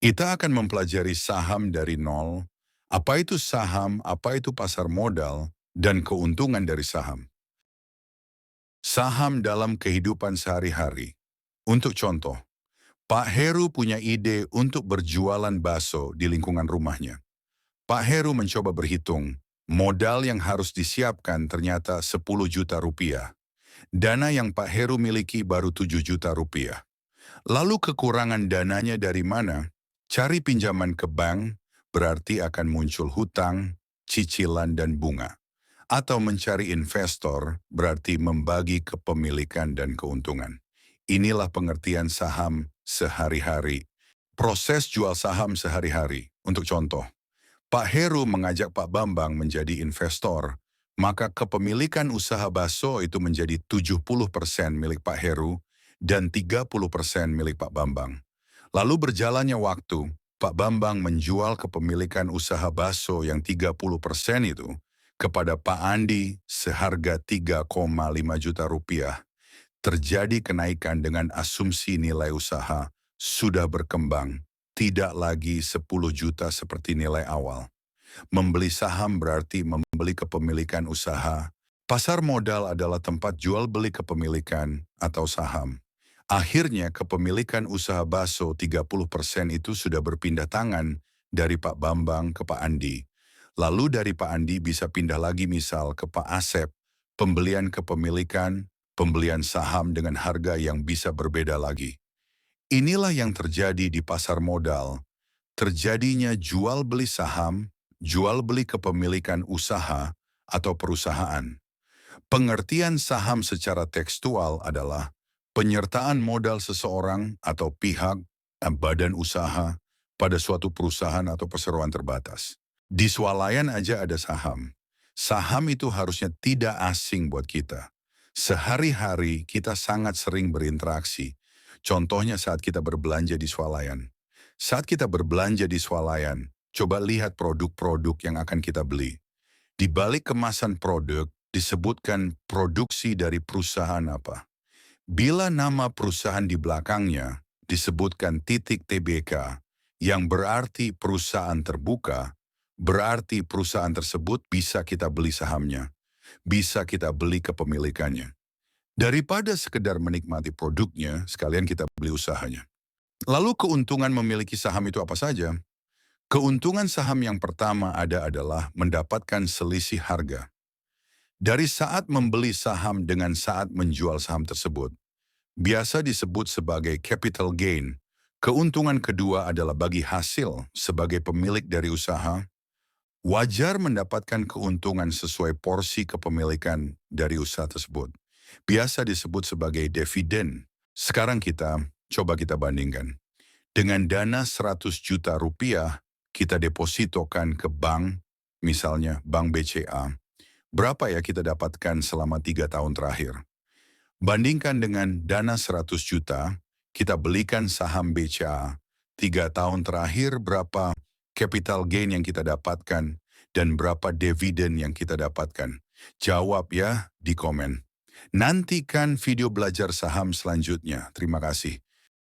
Kita akan mempelajari saham dari nol, apa itu saham, apa itu pasar modal, dan keuntungan dari saham. Saham dalam kehidupan sehari-hari. Untuk contoh, Pak Heru punya ide untuk berjualan bakso di lingkungan rumahnya. Pak Heru mencoba berhitung, modal yang harus disiapkan ternyata 10 juta rupiah. Dana yang Pak Heru miliki baru 7 juta rupiah. Lalu kekurangan dananya dari mana? Cari pinjaman ke bank, berarti akan muncul hutang, cicilan dan bunga. Atau mencari investor, berarti membagi kepemilikan dan keuntungan. Inilah pengertian saham sehari-hari. Proses jual saham sehari-hari. Untuk contoh, Pak Heru mengajak Pak Bambang menjadi investor, maka kepemilikan usaha bakso itu menjadi 70% milik Pak Heru dan 30% milik Pak Bambang. Lalu berjalannya waktu, Pak Bambang menjual kepemilikan usaha bakso yang 30% itu kepada Pak Andi seharga 3,5 juta rupiah. Terjadi kenaikan dengan asumsi nilai usaha sudah berkembang, tidak lagi 10 juta seperti nilai awal. Membeli saham berarti membeli kepemilikan usaha. Pasar modal adalah tempat jual beli kepemilikan atau saham. Akhirnya kepemilikan usaha bakso 30% itu sudah berpindah tangan dari Pak Bambang ke Pak Andi. Lalu dari Pak Andi bisa pindah lagi misal ke Pak Asep, pembelian kepemilikan, pembelian saham dengan harga yang bisa berbeda lagi. Inilah yang terjadi di pasar modal. Terjadinya jual beli saham, jual beli kepemilikan usaha atau perusahaan. Pengertian saham secara tekstual adalah penyertaan modal seseorang atau pihak, badan usaha, pada suatu perusahaan atau perseroan terbatas. Di swalayan aja ada saham. Saham itu harusnya tidak asing buat kita. Sehari-hari kita sangat sering berinteraksi. Contohnya saat kita berbelanja di swalayan. Saat kita berbelanja di swalayan, coba lihat produk-produk yang akan kita beli. Di balik kemasan produk, disebutkan produksi dari perusahaan apa. Bila nama perusahaan di belakangnya disebutkan titik TBK, yang berarti perusahaan terbuka, berarti perusahaan tersebut bisa kita beli sahamnya, bisa kita beli kepemilikannya. Daripada sekedar menikmati produknya, sekalian kita beli usahanya. Lalu keuntungan memiliki saham itu apa saja? Keuntungan saham yang pertama adalah mendapatkan selisih harga. Dari saat membeli saham dengan saat menjual saham tersebut, biasa disebut sebagai capital gain. Keuntungan kedua adalah bagi hasil sebagai pemilik dari usaha. Wajar mendapatkan keuntungan sesuai porsi kepemilikan dari usaha tersebut. Biasa disebut sebagai dividen. Sekarang coba kita bandingkan. Dengan dana 100 juta rupiah, kita depositokan ke bank, misalnya Bank BCA. Berapa ya kita dapatkan selama 3 tahun terakhir? Bandingkan dengan dana 100 juta, kita belikan saham BCA. 3 tahun terakhir berapa capital gain yang kita dapatkan dan berapa dividen yang kita dapatkan? Jawab ya di komen. Nantikan video belajar saham selanjutnya. Terima kasih.